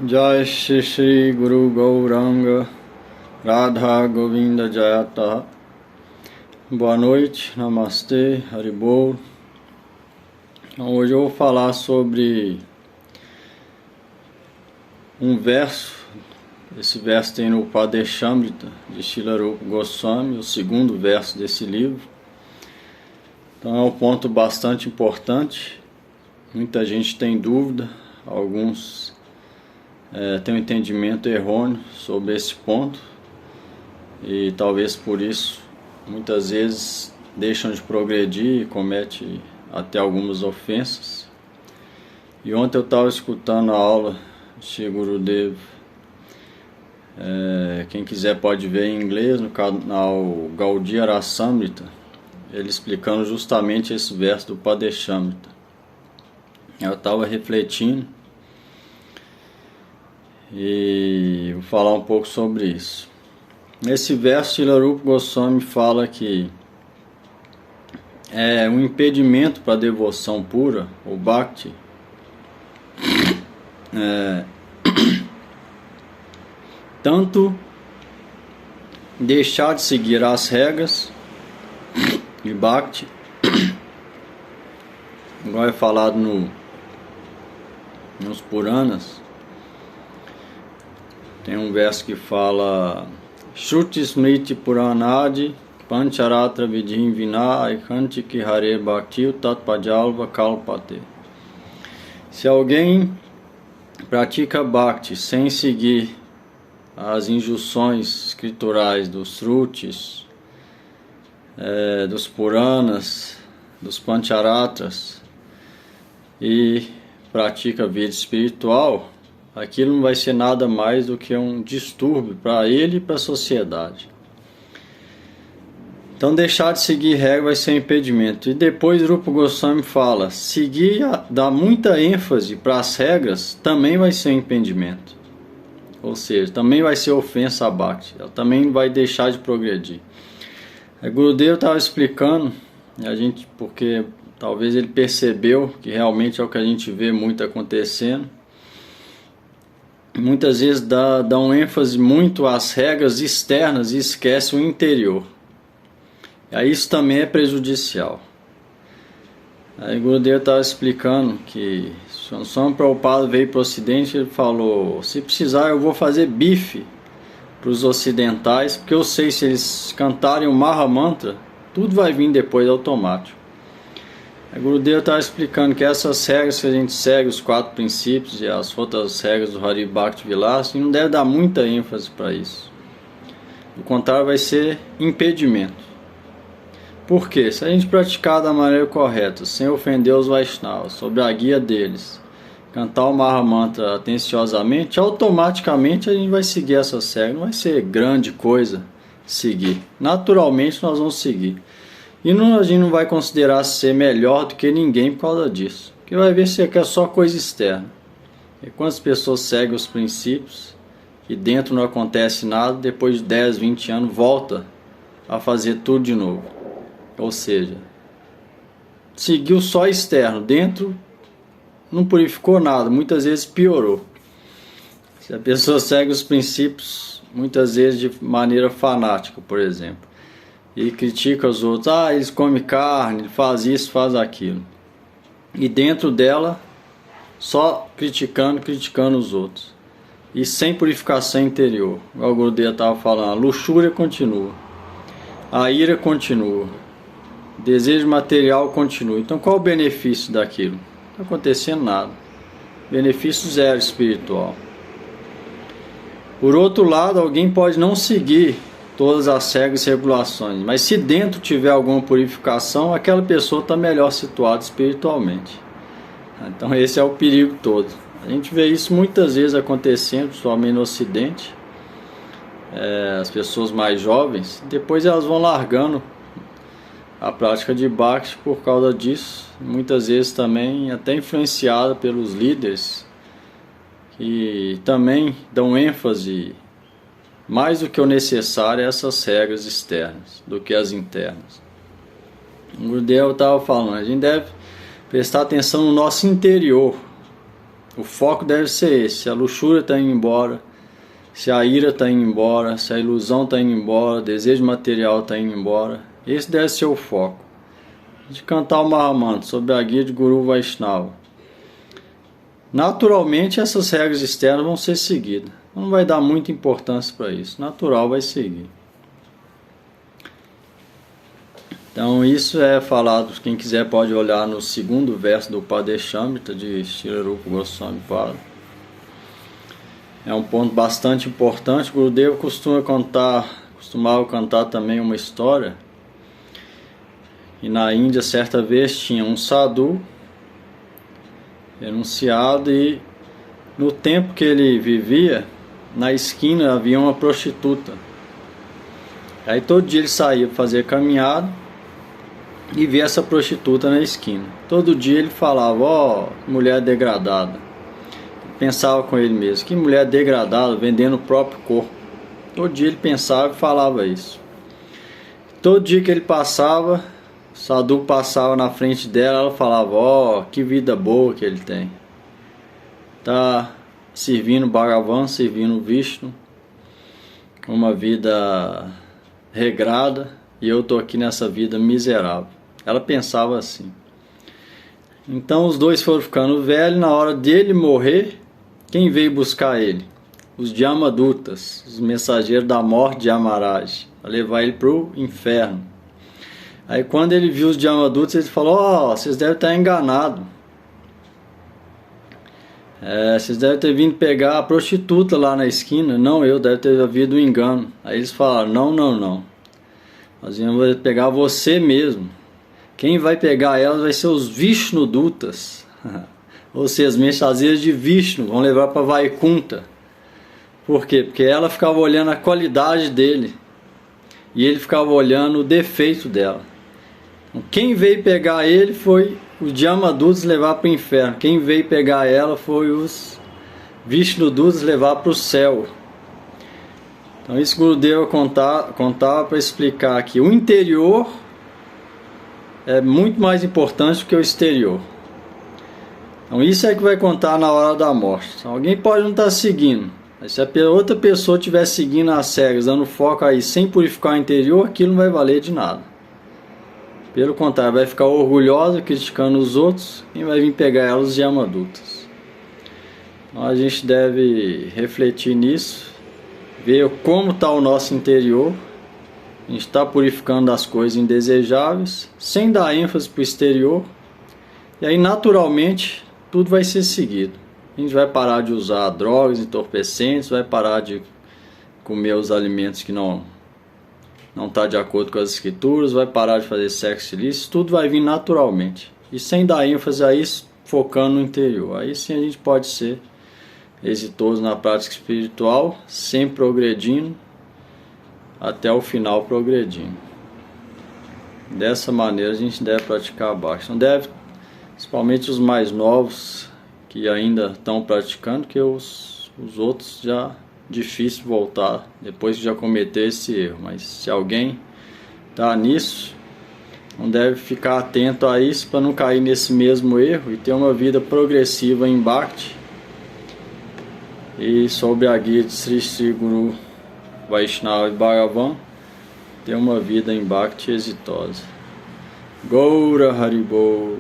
Jai Shri Shri Guru Gauranga Radha Govinda Jayata. Boa noite, Namastê, Haribol. Hoje eu vou falar sobre um verso. Esse verso tem no Padeshamrita de Srila Rupa Goswami, o segundo verso desse livro. Então é um ponto bastante importante. Muita gente tem dúvida, alguns têm um entendimento errôneo sobre esse ponto e talvez por isso muitas vezes deixam de progredir e cometem até algumas ofensas. E ontem eu estava escutando a aula de Shri Gurudev. Quem quiser pode ver em inglês no canal Gaudiya Rasamrita, ele explicando justamente esse verso do Padeshamrita. Eu estava refletindo e vou falar um pouco sobre isso. Nesse verso, Srila Rupa Goswami fala que é um impedimento para a devoção pura, o Bhakti, tanto deixar de seguir as regras de Bhakti, igual é falado nos Puranas. Tem um verso que fala Shruti Smriti Puranadi Pancharatra Vidhim Vina Aikanti Hare Bhakti Tatpajalva Kalpate. Se alguém pratica Bhakti sem seguir as injunções escriturais dos Shrutis, dos Puranas, dos Pancharatras, e pratica a vida espiritual, aquilo não vai ser nada mais do que um distúrbio para ele e para a sociedade. Então deixar de seguir regra vai ser um impedimento. E depois Rupa Goswami fala, dar muita ênfase para as regras também vai ser um impedimento. Ou seja, também vai ser ofensa a Bhakti, ela também vai deixar de progredir. A Gurudev estava explicando, porque talvez ele percebeu que realmente é o que a gente vê muito acontecendo. Muitas vezes dá um ênfase muito às regras externas e esquece o interior. E aí isso também é prejudicial. Aí o Gurudev estava explicando que quando Swami Prabhupada veio para o Ocidente, ele falou, se precisar eu vou fazer bife para os ocidentais, porque eu sei se eles cantarem o Maha Mantra, tudo vai vir depois automático. A Gurudev estava explicando que essas regras que a gente segue, os 4 princípios e as outras regras do Hari Bhakti Vilasa, não deve dar muita ênfase para isso. Do contrário, vai ser impedimento. Por quê? Se a gente praticar da maneira correta, sem ofender os Vaishnavas, sob a guia deles, cantar o Maha Mantra atenciosamente, automaticamente a gente vai seguir essas regras. Não vai ser grande coisa seguir. Naturalmente nós vamos seguir. E a gente não vai considerar ser melhor do que ninguém por causa disso. Porque vai ver se é só coisa externa. E quantas pessoas seguem os princípios e dentro não acontece nada, depois de 10, 20 anos volta a fazer tudo de novo. Ou seja, seguiu só externo, dentro não purificou nada, muitas vezes piorou. Se a pessoa segue os princípios, muitas vezes de maneira fanática, por exemplo, e critica os outros, eles comem carne, faz isso, faz aquilo, e dentro dela só criticando os outros, e sem purificação interior. Igual o Gurudev estava falando, a luxúria continua, a ira continua, o desejo material continua. Então qual o benefício daquilo? Não está acontecendo nada, benefício zero espiritual. Por outro lado, alguém pode não seguir todas as regras e regulações, mas se dentro tiver alguma purificação, aquela pessoa está melhor situada espiritualmente. Então esse é o perigo todo. A gente vê isso muitas vezes acontecendo, principalmente no Ocidente. As pessoas mais jovens, depois elas vão largando a prática de Bhakti por causa disso, muitas vezes também até influenciada pelos líderes, que também dão ênfase mais do que o necessário a essas regras externas do que as internas. O Gurudev estava falando, a gente deve prestar atenção no nosso interior, O foco deve ser esse. Se a luxúria está indo embora, se a ira está indo embora, se a ilusão está indo embora, o desejo material está indo embora, esse deve ser o foco. De cantar o Mahamantra sob a guia de Guru Vaishnava. Naturalmente essas regras externas vão ser seguidas. Não vai dar muita importância para isso. Natural vai seguir. Então isso é falado, quem quiser pode olhar no segundo verso do Padeshamrita de Srila Rupa Goswami Pada. É um ponto bastante importante. O Gurudeva costumava cantar também uma história. E na Índia, certa vez, tinha um sadhu renunciado e no tempo que ele vivia, na esquina havia uma prostituta. Aí todo dia ele saía para fazer caminhada e via essa prostituta na esquina. Todo dia ele falava, ó, mulher degradada. Pensava com ele mesmo, que mulher degradada, vendendo o próprio corpo. Todo dia ele pensava e falava isso. Todo dia que ele passava, o sadhu passava na frente dela, ela falava, ó, que vida boa que ele tem. Tá servindo Bhagavan, servindo Vishnu, uma vida regrada, e eu tô aqui nessa vida miserável. Ela pensava assim. Então os dois foram ficando velhos. Na hora dele morrer, quem veio buscar ele? Os Yamadutas, os mensageiros da morte de Yamaraj, para levar ele para o inferno. Aí quando ele viu os Yamadutas, ele falou, ó, vocês devem estar enganados. Vocês devem ter vindo pegar a prostituta lá na esquina. Não, deve ter havido um engano. Aí eles falaram, não. Nós vamos pegar você mesmo. Quem vai pegar elas vai ser os Vishnudutas. Ou seja, as mensageiras de Vishnu vão levar para Vaikunta. Por quê? Porque ela ficava olhando a qualidade dele e ele ficava olhando o defeito dela. Então, quem veio pegar ele foi os Yamadutas levar para o inferno. Quem veio pegar ela foi os Vishnudutas levar para o céu. Então isso Gurudeva contava para explicar que o interior é muito mais importante do que o exterior. Então isso é que vai contar na hora da morte. Então, alguém pode não estar seguindo, mas se a outra pessoa estiver seguindo as regras, dando foco aí sem purificar o interior, aquilo não vai valer de nada. Pelo contrário, vai ficar orgulhosa, criticando os outros, e vai vir pegar ela os Yamadutas. Então a gente deve refletir nisso, ver como está o nosso interior. A gente está purificando as coisas indesejáveis, sem dar ênfase para o exterior, e aí naturalmente tudo vai ser seguido. A gente vai parar de usar drogas, entorpecentes, vai parar de comer os alimentos que não está de acordo com as escrituras, vai parar de fazer sexo ilícito, tudo vai vir naturalmente. E sem dar ênfase a isso, focando no interior. Aí sim a gente pode ser exitoso na prática espiritual, sempre progredindo, até o final progredindo. Dessa maneira a gente deve praticar a Bhakti. Não deve, principalmente os mais novos, que ainda estão praticando, que os outros já difícil voltar depois que já cometeu esse erro. Mas se alguém está nisso, não deve ficar atento a isso para não cair nesse mesmo erro e ter uma vida progressiva em Bhakti e sob a guia de Sri Guru Vaishnava e Bhagavan ter uma vida em Bhakti exitosa. Gaura Haribol.